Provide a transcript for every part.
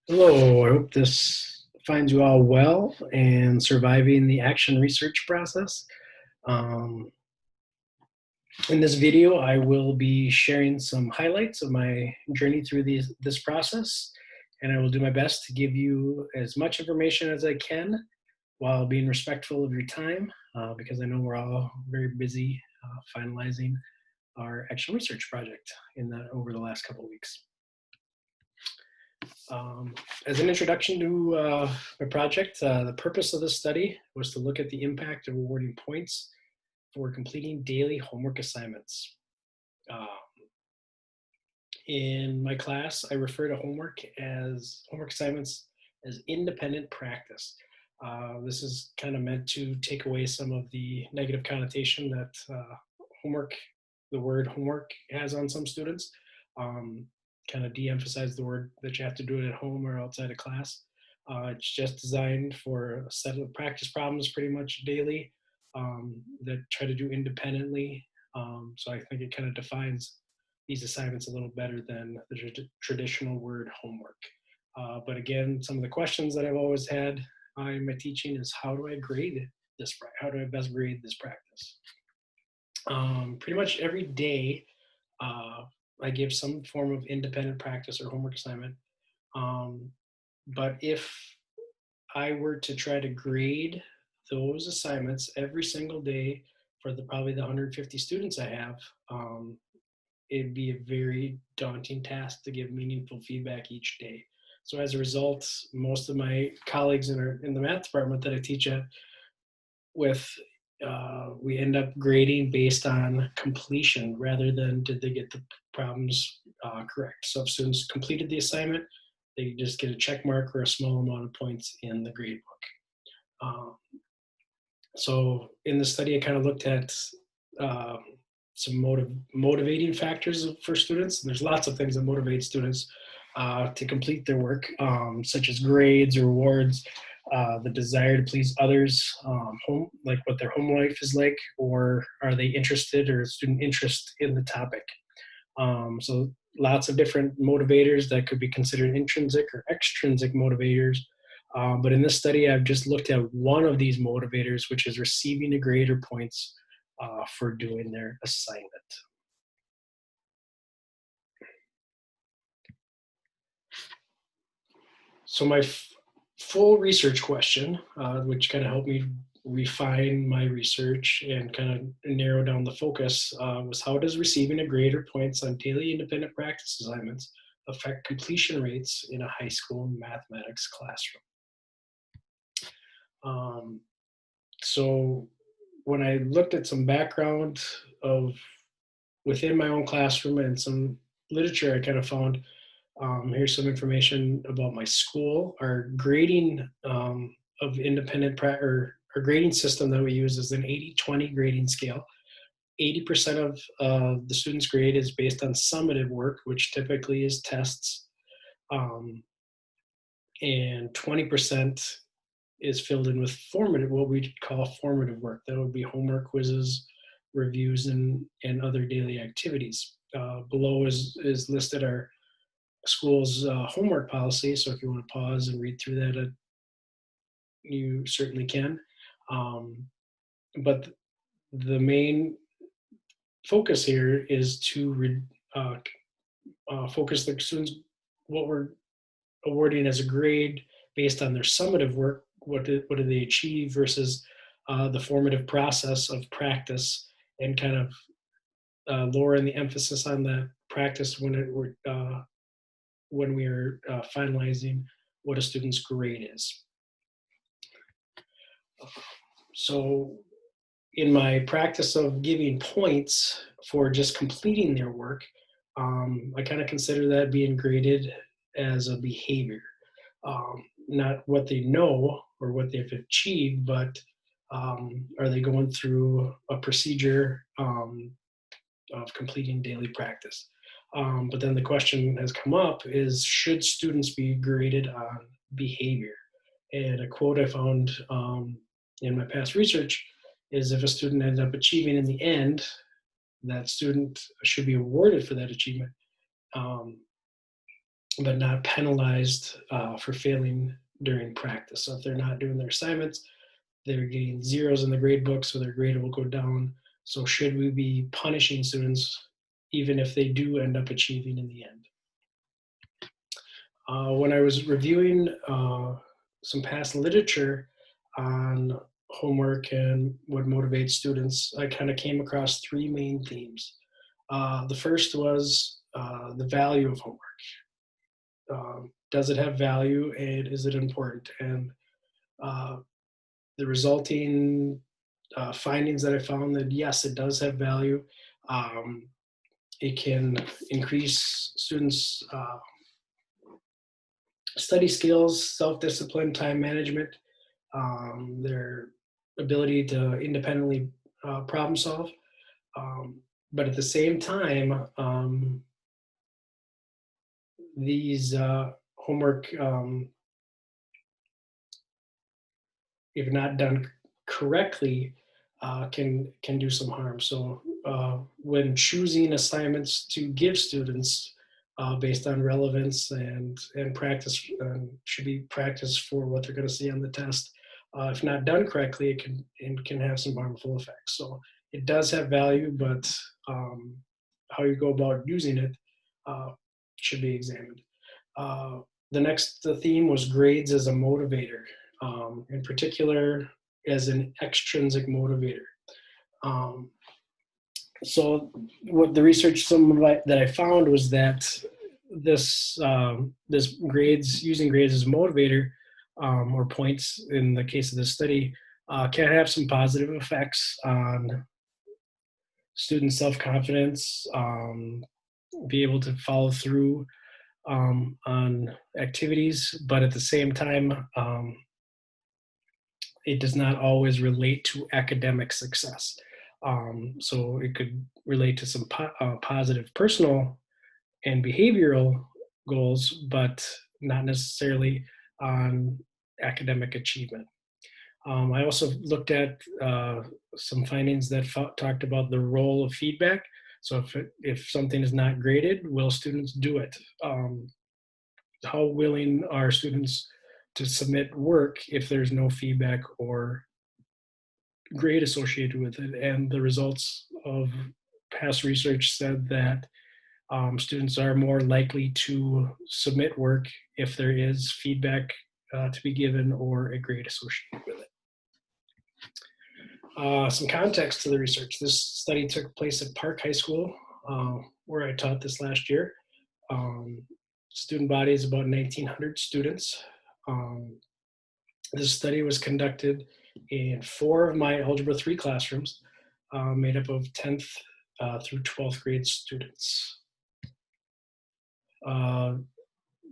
Hello, I hope this finds you all well and surviving the action research process. Um, in this video, I will be sharing some highlights of my journey through this process, and I will do my best to give you as much information as I can while being respectful of your time, because I know we're all very busy finalizing our action research project over the last couple of weeks. As an introduction to my project, the purpose of this study was to look at the impact of awarding points for completing daily homework assignments. Uh, in my class, I refer to homework assignments as independent practice. This is kind of meant to take away some of the negative connotation that the word homework has on some students. Kind of de-emphasize the word that you have to do it at home or outside of class. It's just designed for a set of practice problems pretty much daily that try to do independently. So I think it kind of defines these assignments a little better than the traditional word homework. But again, some of the questions that I've always had in my teaching is how do I grade this? How do I best grade this practice? Pretty much every day, I give some form of independent practice or homework assignment. But if I were to try to grade those assignments every single day for probably the 150 students I have, it'd be a very daunting task to give meaningful feedback each day. So as a result, most of my colleagues in the math department that I teach at with, we end up grading based on completion rather than did they get the problems correct. So if students completed the assignment, they just get a check mark or a small amount of points in the grade book. So in the study, I kind of looked at some motivating factors for students. There's lots of things that motivate students to complete their work, such as grades, rewards, the desire to please others, like what their home life is like, or are they interested or student interest in the topic. So lots of different motivators that could be considered intrinsic or extrinsic motivators. But in this study, I've just looked at one of these motivators, which is receiving a grade or points for doing their assignment. So my full research question, which kind of helped me refine my research and kind of narrow down the focus, was how does receiving a grade or points on daily independent practice assignments affect completion rates in a high school mathematics classroom? So when I looked at some background of within my own classroom and some literature, I kind of found here's some information about my school. Our grading of independent or our grading system that we use is an 80-20 grading scale. 80% of the students' grade is based on summative work, which typically is tests, and 20% is filled in with formative, what we call formative work. That would be homework, quizzes, reviews, and other daily activities. Below is listed our school's homework policy. So if you want to pause and read through that, you certainly can. But the main focus here is to focus the students what we're awarding as a grade based on their summative work. What do they achieve versus the formative process of practice, and kind of lowering the emphasis on the practice when we are finalizing what a student's grade is. So in my practice of giving points for just completing their work, I kind of consider that being graded as a behavior. Not what they know or what they've achieved, but are they going through a procedure of completing daily practice? But then the question has come up is, should students be graded on behavior? And a quote I found in my past research is, if a student ends up achieving in the end, that student should be awarded for that achievement. but not penalized for failing during practice. So if they're not doing their assignments, they're getting zeros in the grade book, so their grade will go down. So should we be punishing students even if they do end up achieving in the end? When I was reviewing some past literature on homework and what motivates students, I kind of came across three main themes. The first was the value of homework. Does it have value and is it important? And uh, the resulting findings that I found that yes, it does have value. Um, it can increase students' study skills, self-discipline, time management, their ability to independently problem solve. But at the same time, these homework, if not done correctly, can do some harm. So when choosing assignments to give students based on relevance and practice, should be practice for what they're going to see on the test. If not done correctly, it can have some harmful effects. So it does have value, but how you go about using it should be examined. Uh, the next theme was grades as a motivator, in particular as an extrinsic motivator. Um, so what the research that I found was that this grades, using grades as a motivator, or points in the case of this study, can have some positive effects on student self-confidence, be able to follow through on activities, but at the same time, it does not always relate to academic success. So it could relate to some positive personal and behavioral goals, but not necessarily on academic achievement. I also looked at some findings that talked about the role of feedback. So if something is not graded, will students do it? How willing are students to submit work if there's no feedback or grade associated with it? And the results of past research said that students are more likely to submit work if there is feedback to be given or a grade associated with it. Some context to the research. This study took place at Park High School, where I taught this last year. Student body is about 1,900 students. This study was conducted in 4 of my Algebra 3 classrooms, made up of 10th through 12th grade students.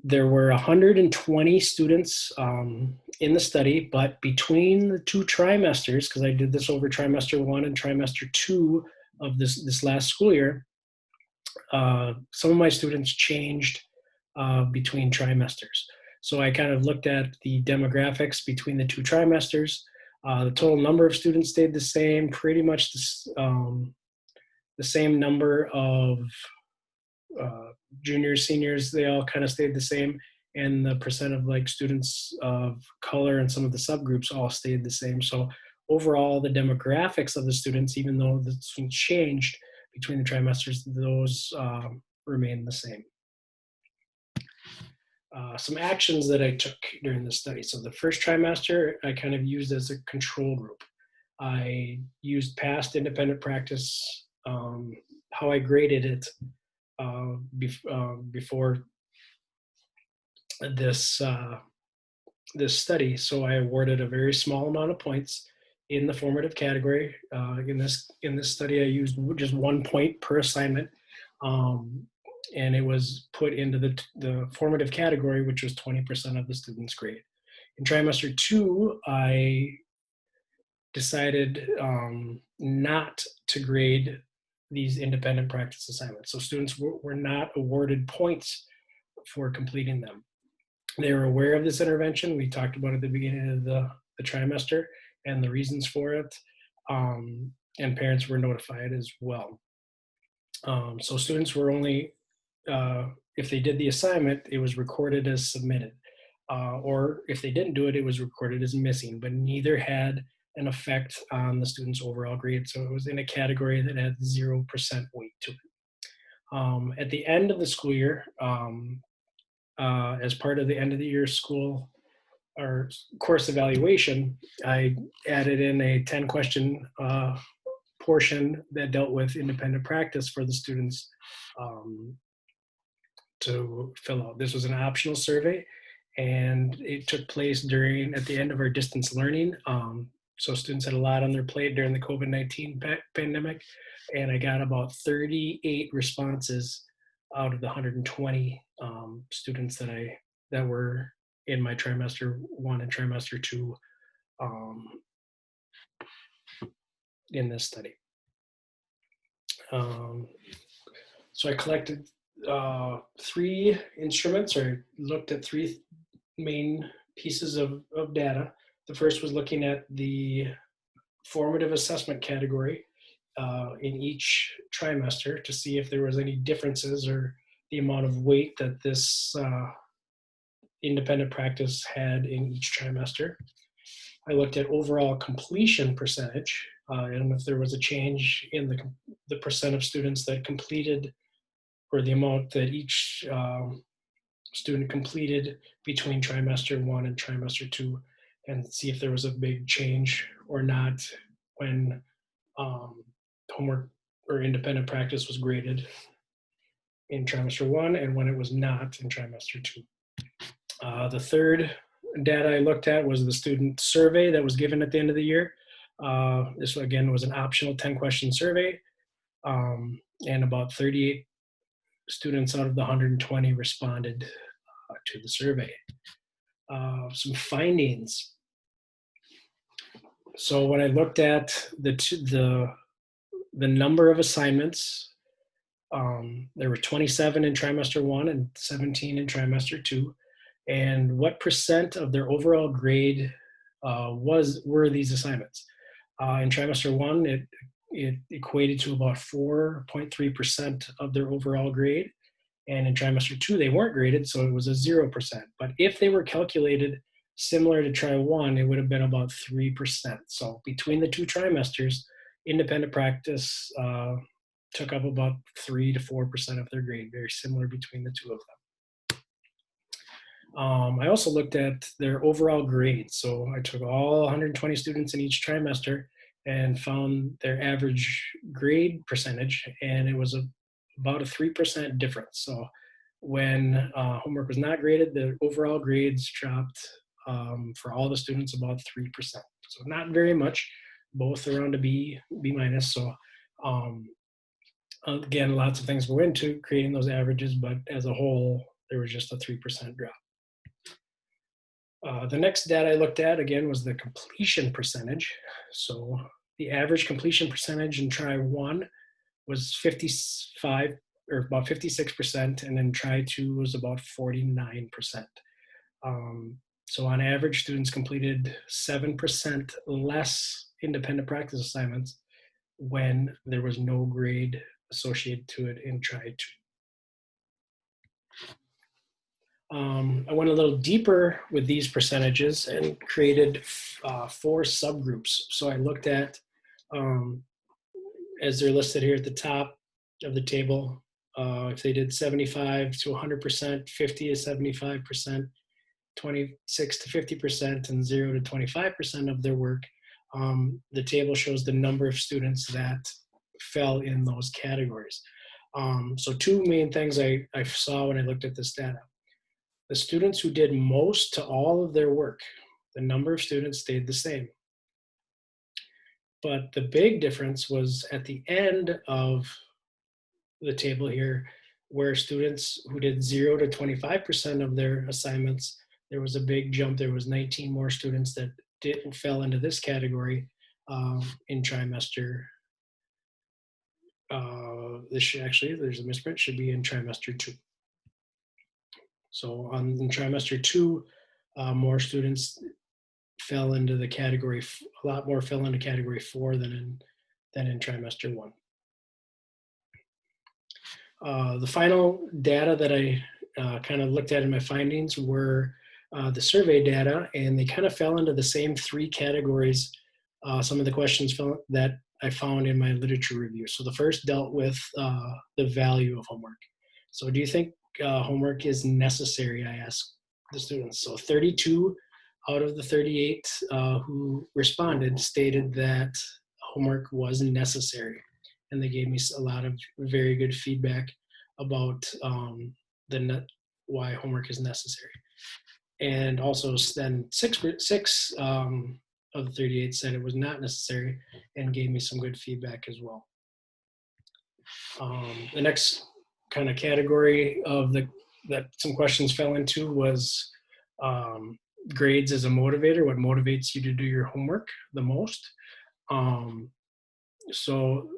There were 120 students in the study, but between the 2 trimesters, because I did this over trimester 1 and trimester 2 of this last school year, some of my students changed between trimesters. So I kind of looked at the demographics between the 2 trimesters. The total number of students stayed the same, pretty much the same number of juniors, seniors, they all kind of stayed the same. And the percent of like students of color and some of the subgroups all stayed the same. So overall, the demographics of the students, even though the students changed between the trimesters, those remain the same. Some actions that I took during the study. So the first trimester, I kind of used as a control group. I used past independent practice, how I graded it before this this study. So I awarded a very small amount of points in the formative category. In this study, I used just 1 point per assignment, and it was put into the formative category, which was 20% of the student's grade. In trimester 2, I decided not to grade these independent practice assignments. So students were not awarded points for completing them. They were aware of this intervention. We talked about it at the beginning of the trimester and the reasons for it, and parents were notified as well. So students were only, if they did the assignment, it was recorded as submitted. Or if they didn't do it, it was recorded as missing, but neither had an effect on the student's overall grade. So it was in a category that had 0% weight to it. At the end of the school year, as part of the end of the year school or course evaluation, I added in a 10 question portion that dealt with independent practice for the students to fill out. This was an optional survey, and it took place at the end of our distance learning. So students had a lot on their plate during the COVID-19 pandemic, and I got about 38 responses out of the 120 students that were in my trimester 1 and trimester 2 in this study. So I collected 3 instruments, or looked at 3 main pieces of data. The first was looking at the formative assessment category in each trimester to see if there was any differences or the amount of weight that this independent practice had in each trimester. I looked at overall completion percentage, and if there was a change in the percent of students that completed, or the amount that each student completed between trimester 1 and trimester 2, and see if there was a big change or not when homework or independent practice was graded in trimester 1 and when it was not in trimester 2. The third data I looked at was the student survey that was given at the end of the year. This again was an optional 10 question survey, and about 38 students out of the 120 responded to the survey. Some findings. So when I looked at the number of assignments, there were 27 in trimester 1 and 17 in trimester 2. And what percent of their overall grade were these assignments? In trimester 1, it equated to about 4.3% of their overall grade. And in trimester 2, they weren't graded, so it was a 0%. But if they were calculated similar to try 1, it would have been about 3%. So between the 2 trimesters, independent practice took up about 3 to 4% of their grade, very similar between the 2 of them. I also looked at their overall grades. So I took all 120 students in each trimester and found their average grade percentage, and it was about a 3% difference. So when homework was not graded, the overall grades dropped for all the students about 3%. So not very much, both around a B minus. So again, lots of things go into creating those averages, but as a whole, there was just a 3% drop. The next data I looked at, again, was the completion percentage. So the average completion percentage in try 1 was 55, or about 56%, and then try 2 was about 49%. So on average, students completed 7% less independent practice assignments when there was no grade associated to it in try 2. I went a little deeper with these percentages and created 4 subgroups. So I looked at, as they're listed here at the top of the table, if they did 75 to 100%, 50 to 75%, 26 to 50%, and 0 to 25% of their work, the table shows the number of students that fell in those categories. So 2 main things I saw when I looked at this data. The students who did most to all of their work, the number of students stayed the same. But the big difference was at the end of the table here, where students who did 0 to 25% of their assignments, there was a big jump. There was 19 more students that fell into this category in trimester. There's a misprint, should be in trimester 2. So in trimester 2, more students fell into the category, a lot more fell into category 4 than in trimester 1. The final data that I kind of looked at in my findings were the survey data, and they kind of fell into the same three categories. Some of the questions that I found in my literature review. So the first dealt with the value of homework. So do you think homework is necessary? I asked the students. So 32 out of the 38 who responded stated that homework was necessary. And they gave me a lot of very good feedback about why homework is necessary. And also then six of the 38 said it was not necessary and gave me some good feedback as well. The next kind of category of that some questions fell into was grades as a motivator, what motivates you to do your homework the most. So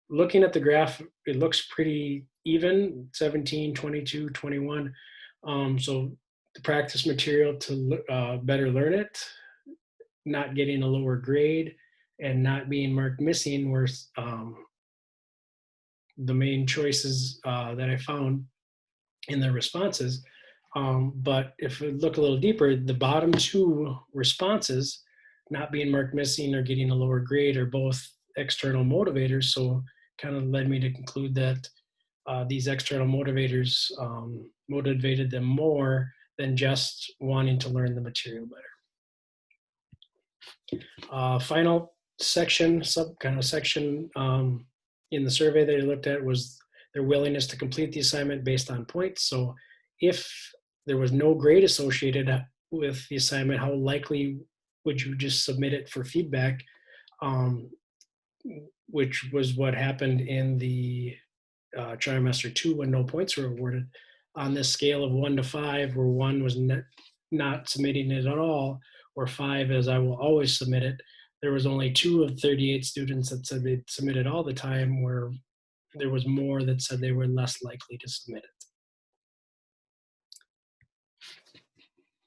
looking at the graph, it looks pretty even, 17, 22, 21. So the practice material to better learn it, not getting a lower grade, and not being marked missing were the main choices that I found in the responses. But if we look a little deeper, the bottom two responses, not being marked missing or getting a lower grade, are both external motivators. So kind of led me to conclude that these external motivators motivated them more than just wanting to learn the material better. Final section, section in the survey that I looked at was their willingness to complete the assignment based on points. So if there was no grade associated with the assignment, how likely would you just submit it for feedback, which was what happened in the trimester 2 when no points were awarded. On this scale of 1 to 5, where 1 was not submitting it at all, or 5 as I will always submit it, there was only 2 of 38 students that said they submitted all the time, where there was more that said they were less likely to submit it.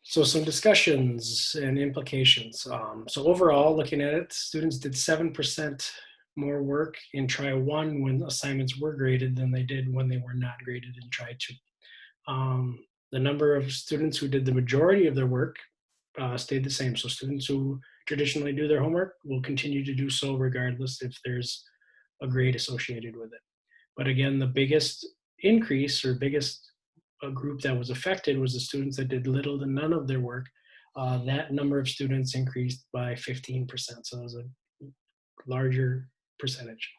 So some discussions and implications. So overall, looking at it, students did 7% more work in try 1 when assignments were graded than they did when they were not graded in try 2. The number of students who did the majority of their work stayed the same. So students who traditionally do their homework will continue to do so regardless if there's a grade associated with it. But again, the biggest increase or biggest group that was affected was the students that did little to none of their work. That number of students increased by 15%. So it was a larger percentage.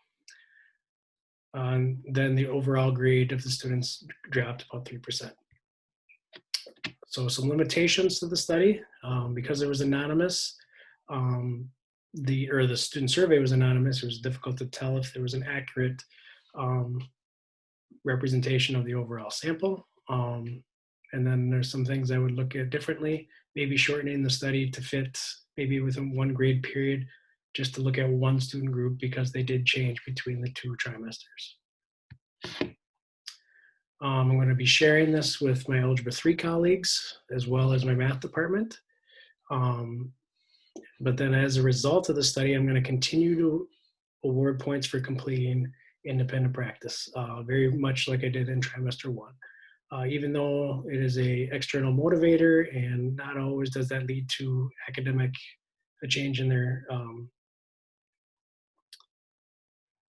Then the overall grade of the students dropped about 3%. So some limitations to the study, because it was anonymous, the student survey was anonymous, it was difficult to tell if there was an accurate representation of the overall sample. And then there's some things I would look at differently, maybe shortening the study to fit maybe within 1 grade period, just to look at one student group because they did change between the 2 trimesters. I'm going to be sharing this with my Algebra 3 colleagues as well as my math department. But then as a result of the study, I'm going to continue to award points for completing independent practice, very much like I did in trimester 1. Even though it is an external motivator and not always does that lead to a change in their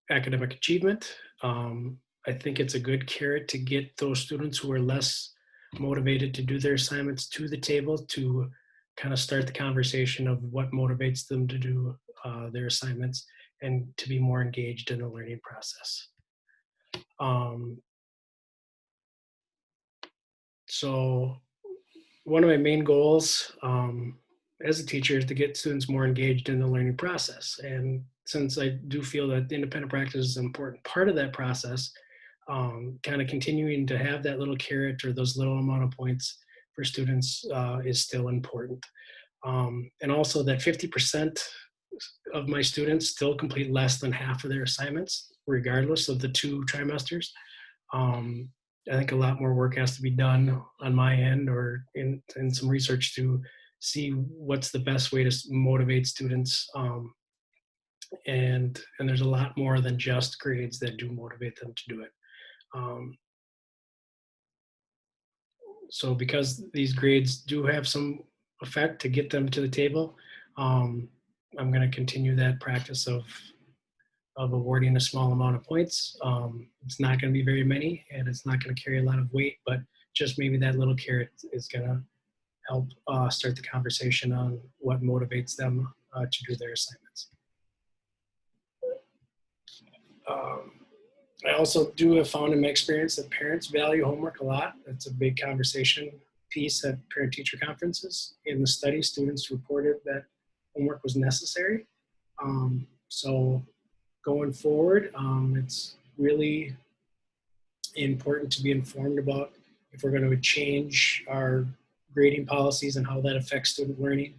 academic achievement, I think it's a good carrot to get those students who are less motivated to do their assignments to the table to kind of start the conversation of what motivates them to do their assignments and to be more engaged in the learning process. So one of my main goals as a teacher is to get students more engaged in the learning process. And since I do feel that independent practice is an important part of that process, kind of continuing to have that little carrot or those little amount of points for students is still important. And also that 50% of my students still complete less than half of their assignments, regardless of the 2 trimesters. I think a lot more work has to be done on my end or in some research to see what's the best way to motivate students. And there's a lot more than just grades that do motivate them to do it. Um, so because these grades do have some effect to get them to the table, um, I'm going to continue that practice of awarding a small amount of points. It's not going to be very many, and it's not going to carry a lot of weight, but just maybe that little carrot is going to help start the conversation on what motivates them to do their assignments. Um, I also do have found in my experience that parents value homework a lot. It's a big conversation piece at parent-teacher conferences. In the study, students reported that homework was necessary. So going forward, it's really important to be informed about if we're going to change our grading policies and how that affects student learning.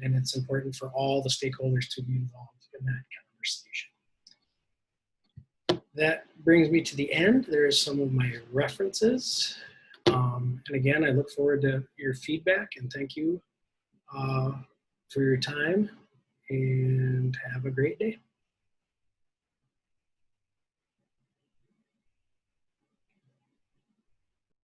And it's important for all the stakeholders to be involved in that conversation. That brings me to the end. There are some of my references. And again, I look forward to your feedback, and thank you for your time, and have a great day.